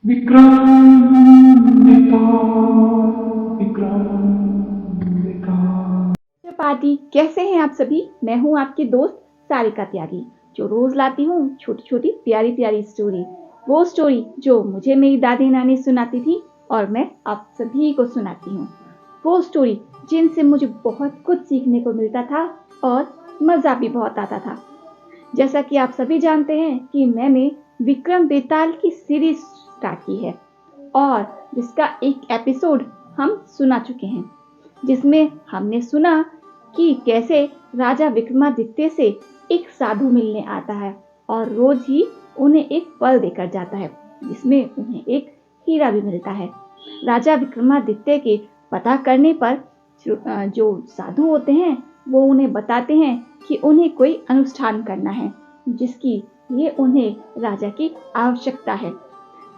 विक्रम बेताल, विक्रम बेताल। Party कैसे हैं आप सभी। मैं हूं आपकी दोस्त सारिका त्यागी, जो रोज लाती हूं छोटी छोटी प्यारी प्यारी स्टोरी। वो स्टोरी जो मुझे मेरी दादी नानी सुनाती थी और मैं आप सभी को सुनाती हूँ। वो स्टोरी जिनसे मुझे बहुत कुछ सीखने को मिलता था और मजा भी बहुत आता था। जैसा कि आप सभी जानते हैं कि मैंने विक्रम बेताल की सीरीज स्टार्ट की है और जिसका एक एपिसोड हम सुना चुके हैं, जिसमें हमने सुना कि कैसे राजा विक्रमादित्य से एक साधु मिलने आता है और रोज ही उन्हें एक फल देकर जाता है, जिसमें उन्हें एक हीरा भी मिलता है। राजा विक्रमादित्य के पता करने पर जो साधु होते हैं वो उन्हें बताते हैं कि उन्हें कोई अनुष्ठान करना है, जिसकी लिए उन्हें राजा की आवश्यकता है।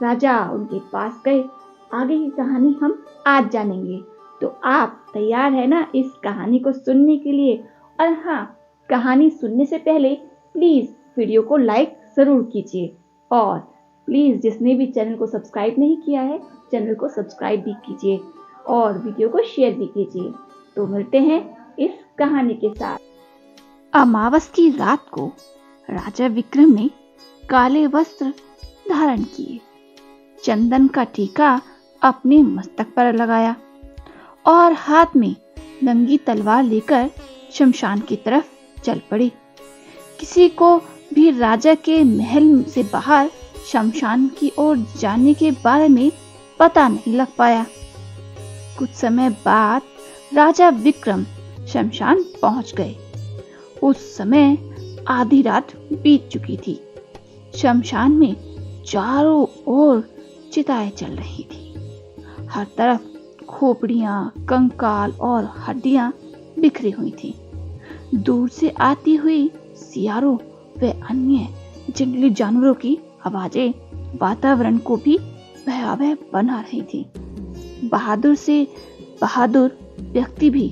राजा उनके पास गए। आगे की कहानी हम आज जानेंगे, तो आप तैयार है ना इस कहानी को सुनने के लिए। और हाँ, कहानी सुनने से पहले प्लीज वीडियो को लाइक जरूर कीजिए और प्लीज जिसने भी चैनल को सब्सक्राइब नहीं किया है, चैनल को सब्सक्राइब भी कीजिए और वीडियो को शेयर भी कीजिए। तो मिलते हैं इस कहानी के साथ। अमावस की रात को राजा विक्रम ने काले वस्त्र धारण किए, चंदन का टीका अपने मस्तक पर लगाया और हाथ में नंगी तलवार लेकर शमशान की तरफ चल पड़े। किसी को भी राजा के महल से बाहर शमशान की ओर जाने के बारे में पता नहीं लग पाया। कुछ समय बाद राजा विक्रम शमशान पहुंच गए। उस समय आधी रात बीत चुकी थी। शमशान में चारों ओर चिताएं चल रही थी। हर तरफ खोपड़ियां, कंकाल और हड्डियां बिखरी हुई थी। दूर से आती हुई सियारों व अन्य जंगली जानवरों की आवाजें वातावरण को भी भयावह बना रही थी। बहादुर से बहादुर व्यक्ति भी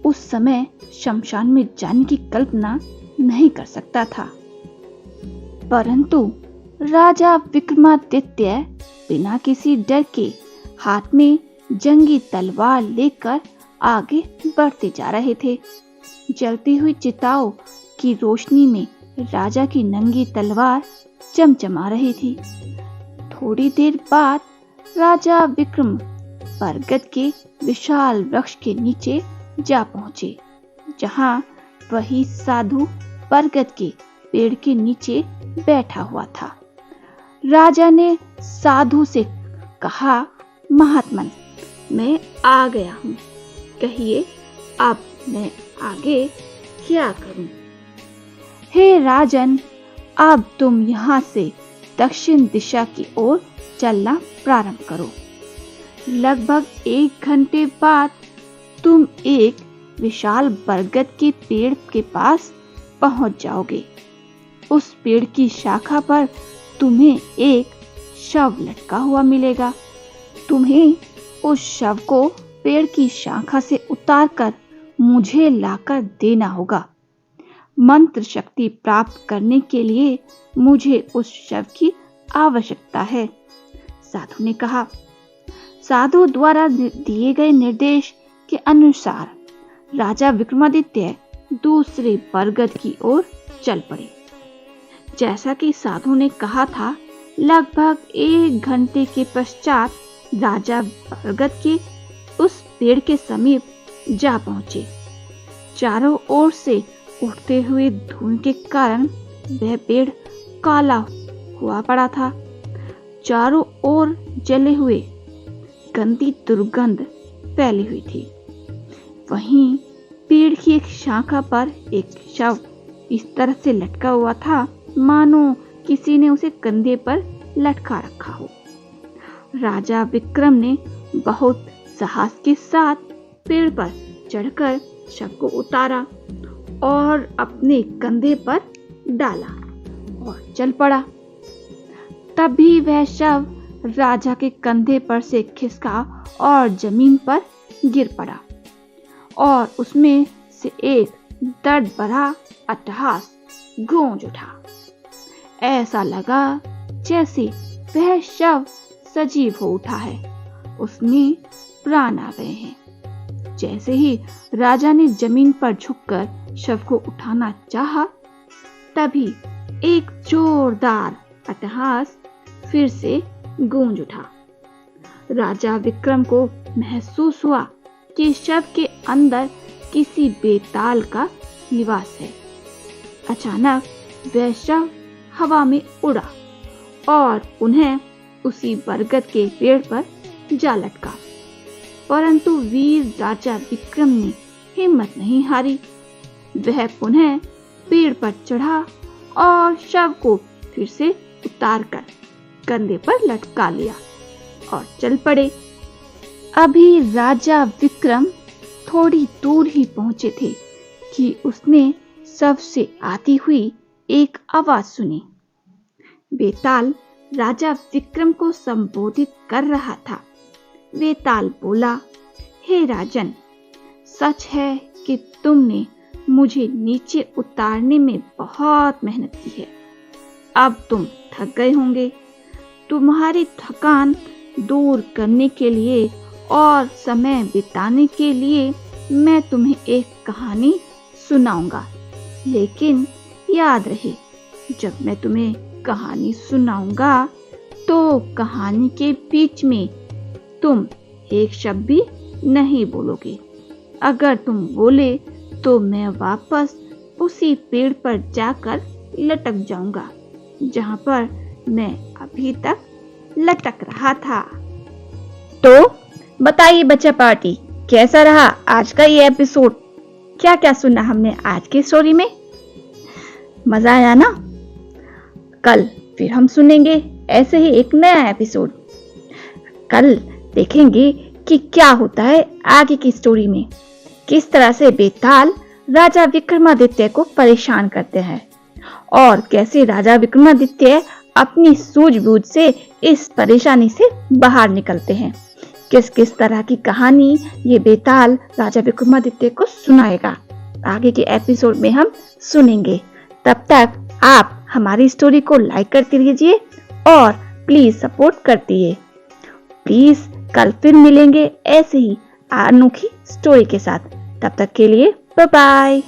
उस समय शमशान में जाने की कल्पना नहीं कर सकता था। परंतु राजा विक्रमादित्य बिना किसी डर के हाथ में जंगी तलवार लेकर आगे बढ़ते जा रहे थे। जलती हुई चिताओं की रोशनी में राजा की नंगी तलवार चमचमा रही थी। थोड़ी देर बाद राजा विक्रम बरगद के विशाल वृक्ष के नीचे जा पहुंचे, जहां वही साधु बरगद के पेड़ के नीचे बैठा हुआ था। राजा ने साधु से कहा, महात्मन, मैं आ गया हूँ, कहिए अब मैं आगे क्या करूं? हे राजन, अब तुम यहाँ से दक्षिण दिशा की ओर चलना प्रारंभ करो। लगभग 1 घंटे बाद तुम एक विशाल बरगद के पेड़ के पास पहुंच जाओगे। उस पेड़ की शाखा पर तुम्हें एक शव लटका हुआ मिलेगा। तुम्हें उस शव को पेड़ की शाखा से उतारकर मुझे लाकर देना होगा। मंत्र शक्ति प्राप्त करने के लिए मुझे उस शव की आवश्यकता है, साधु ने कहा। साधु द्वारा दिए गए निर्देश के अनुसार राजा विक्रमादित्य दूसरे बरगद की ओर चल पड़े। जैसा कि साधु ने कहा था, लगभग 1 घंटे के पश्चात राजा बरगद के उस पेड़ के समीप जा पहुंचे। चारों ओर से उठते हुए धुएं के कारण वह पेड़ काला हुआ पड़ा था। चारों ओर जले हुए गंदी दुर्गंध फैली हुई थी। वहीं पेड़ की एक शाखा पर एक शव इस तरह से लटका हुआ था मानो किसी ने उसे कंधे पर लटका रखा हो। राजा विक्रम ने बहुत साहस के साथ पेड़ पर चढ़कर शव को उतारा और अपने कंधे पर डाला और चल पड़ा। तभी वह शव राजा के कंधे पर से खिसका और जमीन पर गिर पड़ा और उसमें से एक दर्द भरा अट्टहास गूंज उठा। ऐसा लगा जैसे वह शव सजीव हो उठा है, उसमें प्राण आ गए हैं। जैसे ही राजा ने जमीन पर झुककर शव को उठाना चाहा, तभी एक जोरदार अट्टहास फिर से गूंज उठा। राजा विक्रम को महसूस हुआ कि शव के अंदर किसी बेताल का निवास है। अचानक वह शव हवा में उड़ा और उन्हें उसी बरगद के पेड़ पर जा लटका। परंतु वीर राजा विक्रम ने हिम्मत नहीं हारी। वह पुनः पेड़ पर चढ़ा और शव को फिर से उतारकर कंधे पर लटका लिया और चल पड़े। अभी राजा विक्रम थोड़ी दूर ही पहुंचे थे कि उसने शव से आती हुई एक आवाज सुनी। बेताल राजा विक्रम को संबोधित कर रहा था। बेताल बोला, हे राजन, सच है कि तुमने मुझे नीचे उतारने में बहुत मेहनत की है। अब तुम थक गए होंगे। तुम्हारी थकान दूर करने के लिए और समय बिताने के लिए मैं तुम्हें एक कहानी सुनाऊंगा। लेकिन याद रहे, जब मैं तुम्हें कहानी सुनाऊंगा तो कहानी के बीच में तुम एक शब्द भी नहीं बोलोगे। अगर तुम बोले तो मैं वापस उसी पेड़ पर जाकर लटक जाऊंगा जहां पर मैं अभी तक लटक रहा था। तो बताइए बच्चा पार्टी, कैसा रहा आज का ये एपिसोड? क्या क्या सुना हमने आज की स्टोरी में? मजा आया ना? कल फिर हम सुनेंगे ऐसे ही एक नया एपिसोड। कल देखेंगे कि क्या होता है आगे की स्टोरी में, किस तरह से बेताल राजा विक्रमादित्य को परेशान करते हैं और कैसे राजा विक्रमादित्य अपनी सूझबूझ से इस परेशानी से बाहर निकलते हैं। किस किस तरह की कहानी ये बेताल राजा विक्रमादित्य को सुनाएगा, आगे के एपिसोड में हम सुनेंगे। तब तक आप हमारी स्टोरी को लाइक करते रहिए और प्लीज सपोर्ट करती है। प्लीज कल फिर मिलेंगे ऐसे ही अनोखी स्टोरी के साथ। तब तक के लिए बाय बाय।